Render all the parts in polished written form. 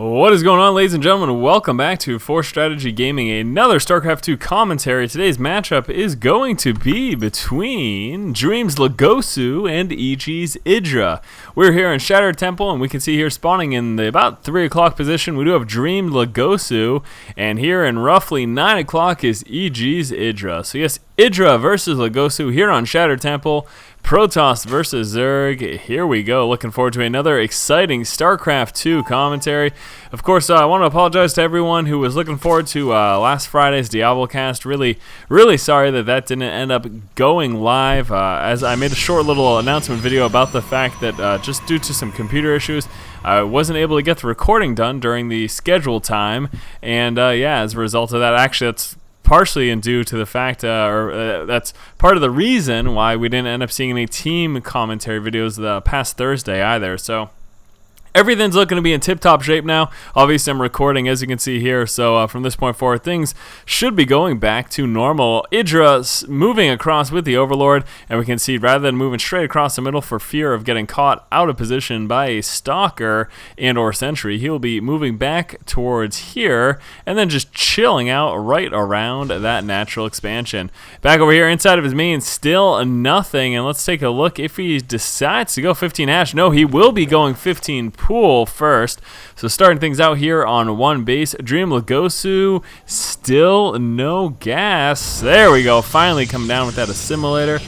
What is going on, ladies and gentlemen? Welcome back to Force Strategy Gaming, another StarCraft 2 commentary. Today's matchup is going to be between Dream's Legosu and EG's Idra. We're here in Shattered Temple, and we can see here spawning in the about 3 o'clock position, we do have Dream Legosu, and here in roughly 9 o'clock is EG's Idra. So yes, Idra versus Legosu here on Shattered Temple. Protoss versus Zerg. Here we go. Looking forward to another exciting StarCraft 2 commentary. Of course, I want to apologize to everyone who was looking forward to last Friday's Diablo cast. Really sorry that didn't end up going live, as I made a short little announcement video about the fact that just due to some computer issues, I wasn't able to get the recording done during the scheduled time. And yeah, as a result of that, actually that's partially due to the fact, that's part of the reason why we didn't end up seeing any team commentary videos the past Thursday either. So everything's looking to be in tip-top shape now. Obviously, I'm recording, as you can see here, so from this point forward, things should be going back to normal. Idra moving across with the Overlord, and we can see rather than moving straight across the middle for fear of getting caught out of position by a Stalker and or Sentry, he'll be moving back towards here, and then just chilling out right around that natural expansion. Back over here, inside of his main, still nothing, and let's take a look if he decides to go 15 hash. No, he will be going 15 pool first. So starting things out here on one base, Dream Legosu, still no gas. There we go, finally come down with that assimilator.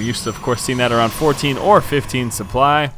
Used to, of course, seen that around 14 or 15 supply.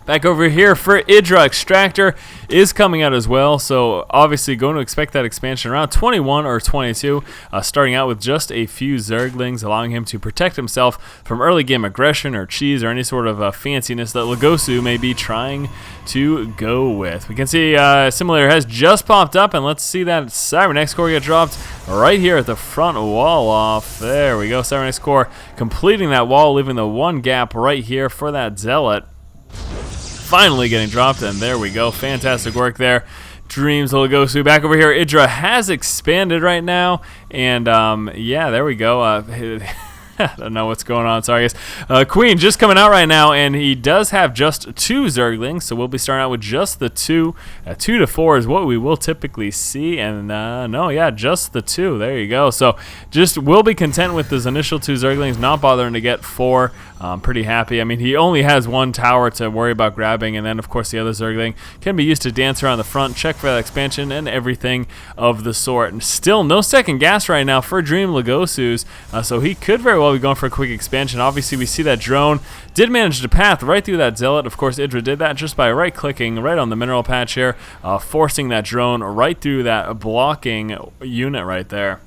Back over here for Idra, Extractor is coming out as well, so obviously going to expect that expansion around 21 or 22, starting out with just a few Zerglings, allowing him to protect himself from early game aggression or cheese or any sort of fanciness that Legosu may be trying to go with. We can see Assimilator has just popped up, and let's see that Cybernex core get dropped right here at the front wall off. There we go, Cybernex core completing that wall, leaving the one gap right here for that Zealot. Finally getting dropped, and there we go. Fantastic work there. Dreams Legosu. Back over here, Idra has expanded right now, and yeah, there we go. I don't know what's going on. Sorry, guys. Queen just coming out right now, and he does have just 2 Zerglings, so we'll be starting out with just the 2. 2 to 4 is what we will typically see, and no, yeah, just the 2. There you go. So just we'll be content with his initial 2 Zerglings, not bothering to get 4. I'm pretty happy. I mean, he only has 1 tower to worry about grabbing, and then, of course, the other Zergling can be used to dance around the front, check for that expansion, and everything of the sort. And still no second gas right now for Dream Legosu's, so he could very well be going for a quick expansion. Obviously, we see that drone did manage to path right through that Zealot. Of course, Idra did that just by right-clicking right on the mineral patch here, forcing that drone right through that blocking unit right there.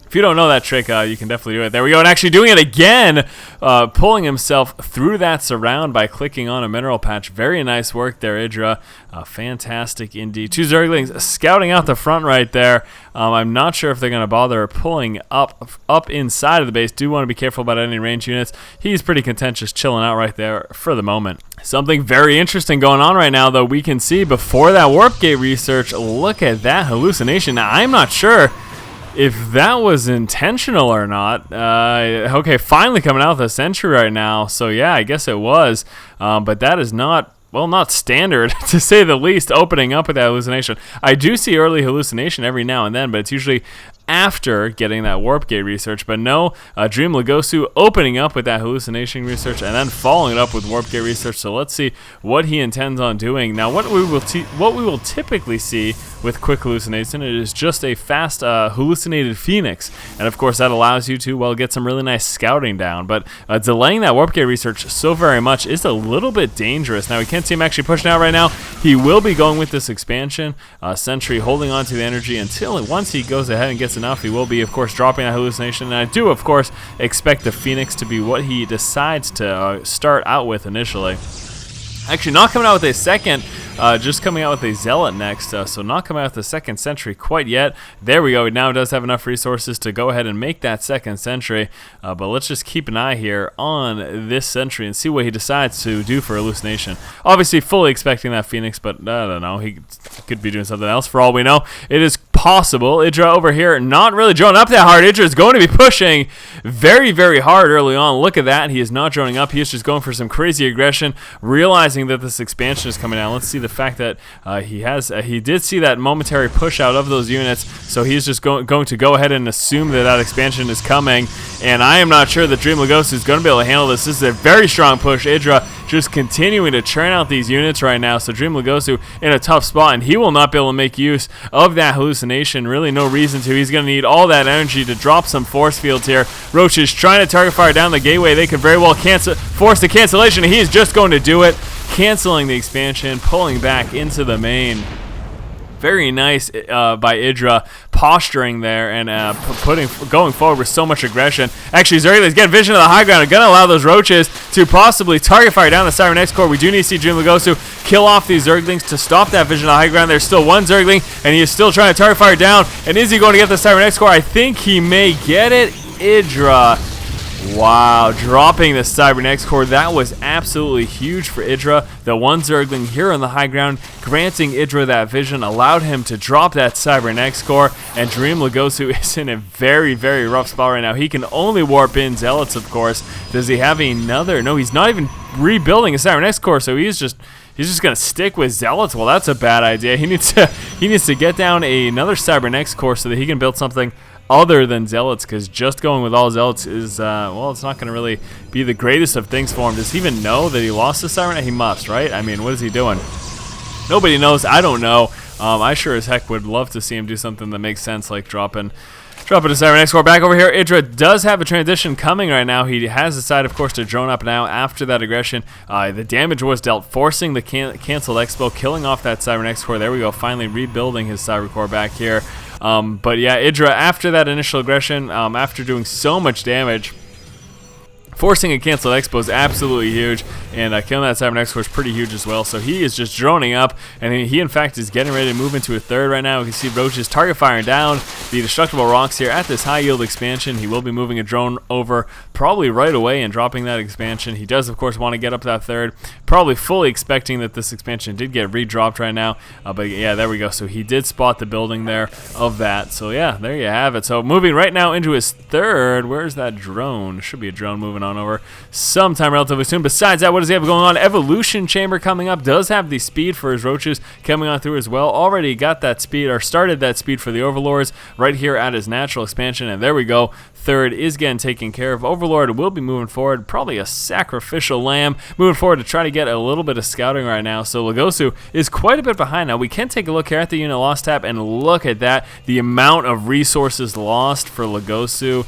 If you don't know that trick, you can definitely do it. There we go, and actually doing it again, pulling himself through that surround by clicking on a mineral patch. Very nice work there, Idra. Fantastic indeed. 2 Zerglings scouting out the front right there. I'm not sure if they're going to bother pulling up inside of the base. Do want to be careful about any range units. He's pretty content just chilling out right there for the moment. Something very interesting going on right now, though. We can see before that warp gate research, look at that hallucination. Now, I'm not sure if that was intentional or not. Okay, finally coming out with a Sentry right now. So yeah, I guess it was. But that is not, well, not standard, to say the least, opening up with that hallucination. I do see early hallucination every now and then, but it's usually after getting that warp gate research. But no, Dream Legosu opening up with that hallucination research and then following it up with warp gate research. So let's see what he intends on doing. Now, what we will typically see with quick hallucination, it is just a fast hallucinated Phoenix, and of course that allows you to, well, get some really nice scouting down. But delaying that warp gate research so very much is a little bit dangerous. Now we can't see him actually pushing out right now. He will be going with this expansion. Sentry holding on to the energy until once he goes ahead and gets enough, he will be, of course, dropping that hallucination. And I do, of course, expect the Phoenix to be what he decides to start out with initially. Actually, not coming out with a second, just coming out with a Zealot next, so not coming out with the second Sentry quite yet. There we go. He now does have enough resources to go ahead and make that second Sentry, but let's just keep an eye here on this Sentry and see what he decides to do for hallucination. Obviously, fully expecting that Phoenix, but I don't know. He could be doing something else for all we know. It is possible. Idra over here not really droning up that hard. Idra is going to be pushing very, very hard early on. Look at that. He is not droning up. He is just going for some crazy aggression, realizing that this expansion is coming out. Let's see the fact that he did see that momentary push out of those units, so he's just going to go ahead and assume that that expansion is coming. And I am not sure that Dream Legosu is going to be able to handle this. This is a very strong push. Idra just continuing to churn out these units right now, so Dream Legosu in a tough spot, and he will not be able to make use of that hallucination. Really no reason to. He's going to need all that energy to drop some force fields here. Roaches trying to target fire down the gateway. They could very well force the cancellation, and he is just going to do it, canceling the expansion, pulling back into the main. Very nice by Idra, posturing there and going forward with so much aggression. Actually, Zerglings get vision of the high ground and going to allow those Roaches to possibly target fire down the Cybernex core. We do need to see Dream Legosu kill off these Zerglings to stop that vision of the high ground. There's still one Zergling, and he is still trying to target fire down. And is he going to get the Cybernex core? I think he may get it. Idra. Wow, dropping the Cybernex core. That was absolutely huge for Idra. The one Zergling here on the high ground, granting Idra that vision, allowed him to drop that Cybernex core. And Dream Legosu is in a very, very rough spot right now. He can only warp in Zealots, of course. Does he have another? No, he's not even rebuilding a Cybernex core, so he's just gonna stick with Zealots. Well, that's a bad idea. He needs to get down another Cybernex core so that he can build something other than Zealots, because just going with all Zealots is, well, it's not going to really be the greatest of things for him. Does he even know that he lost the Cybernex? He must, right? I mean, what is he doing? Nobody knows. I don't know. I sure as heck would love to see him do something that makes sense, like dropping a Cybernex core. Back over here, Idra does have a transition coming right now. He has decided, of course, to drone up now after that aggression. The damage was dealt, forcing the canceled Expo, killing off that Cybernex core. There we go, finally rebuilding his Cyber core back here. But yeah, Idra, after that initial aggression, after doing so much damage, forcing a canceled Expo is absolutely huge, and killing that Cybernex core is pretty huge as well. So he is just droning up, and he in fact is getting ready to move into a third right now. We can see Roaches target firing down the destructible rocks here at this high yield expansion. He will be moving a drone over probably right away and dropping that expansion. He does, of course, want to get up to that third, probably fully expecting that this expansion did get redropped right now. But yeah, there we go. So he did spot the building there of that. So yeah, there you have it. So moving right now into his third. Where's that drone? Should be a drone moving on over sometime relatively soon. Besides that, what does he have going on? Evolution Chamber coming up. Does have the speed for his Roaches coming on through as well. Already got that speed, or started that speed for the Overlords right here at his natural expansion. And there we go. Third is getting taken care of. Overlord will be moving forward, probably a sacrificial lamb, moving forward to try to get a little bit of scouting right now. So Legosu is quite a bit behind now. We can take a look here at the unit loss tab and look at that. The amount of resources lost for Legosu.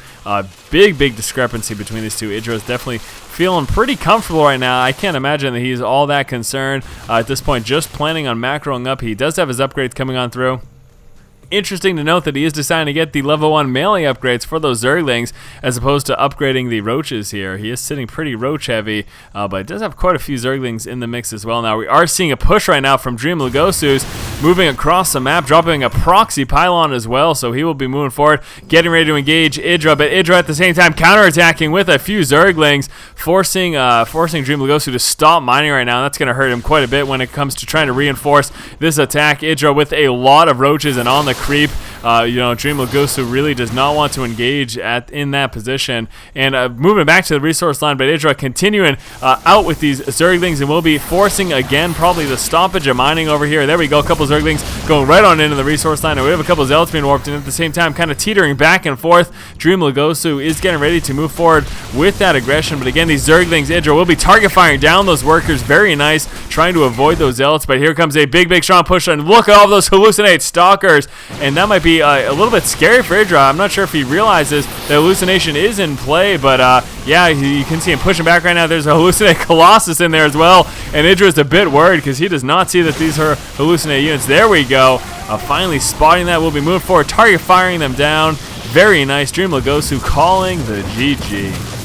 Big discrepancy between these two. Idra is definitely feeling pretty comfortable right now. I can't imagine that he's all that concerned at this point, just planning on macroing up. He does have his upgrades coming on through. Interesting to note that he is deciding to get the level 1 melee upgrades for those Zerglings as opposed to upgrading the Roaches here. He is sitting pretty Roach heavy, but it does have quite a few Zerglings in the mix as well. Now we are seeing a push right now from Dream Legosu's, moving across the map, dropping a proxy pylon as well, so he will be moving forward, getting ready to engage Idra, but Idra at the same time counterattacking with a few Zerglings, forcing Dream Legosu to stop mining right now. And that's going to hurt him quite a bit when it comes to trying to reinforce this attack. Idra with a lot of Roaches and on the creep. Dream Legosu really does not want to engage in that position. And moving back to the resource line, but Idra continuing out with these Zerglings, and will be forcing again probably the stoppage of mining over here. There we go, a couple Zerglings going right on into the resource line, and we have a couple Zealots being warped in at the same time, kind of teetering back and forth. Dream Legosu is getting ready to move forward with that aggression, but again, these Zerglings, Idra will be target firing down those workers. Very nice, trying to avoid those Zealots, but here comes a big strong push, and look at all those hallucinate stalkers. And that might be a little bit scary for Idra. I'm not sure if he realizes the hallucination is in play, but yeah, you can see him pushing back right now. There's a hallucinate Colossus in there as well, and Idra's a bit worried because he does not see that these are hallucinate units. There we go. Finally spotting that. We'll be moving forward, target firing them down. Very nice. Dream Legosu calling the GG.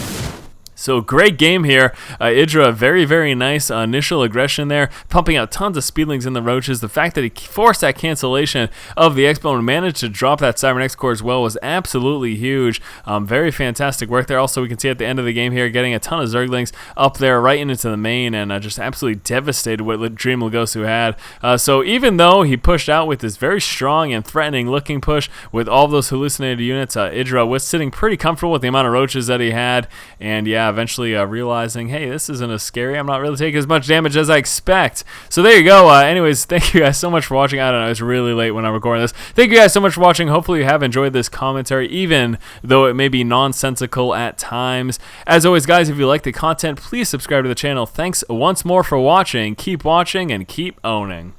So great game here. Idra, very nice initial aggression there, pumping out tons of speedlings in the roaches. The fact that he forced that cancellation of the X-Bow and managed to drop that Cybernex core as well was absolutely huge. Very fantastic work there. Also, we can see at the end of the game here, getting a ton of Zerglings up there right into the main and just absolutely devastated what Dream Legosu had. So even though he pushed out with this very strong and threatening looking push with all of those hallucinated units, Idra was sitting pretty comfortable with the amount of roaches that he had, and yeah, eventually realizing, hey, this isn't as scary. I'm not really taking as much damage as I expect. So there you go. Anyways, thank you guys so much for watching. I don't know, it's really late when I'm recording this. Thank you guys so much for watching. Hopefully you have enjoyed this commentary, even though it may be nonsensical at times. As always, guys, if you like the content, please subscribe to the channel. Thanks once more for watching. Keep watching and keep owning.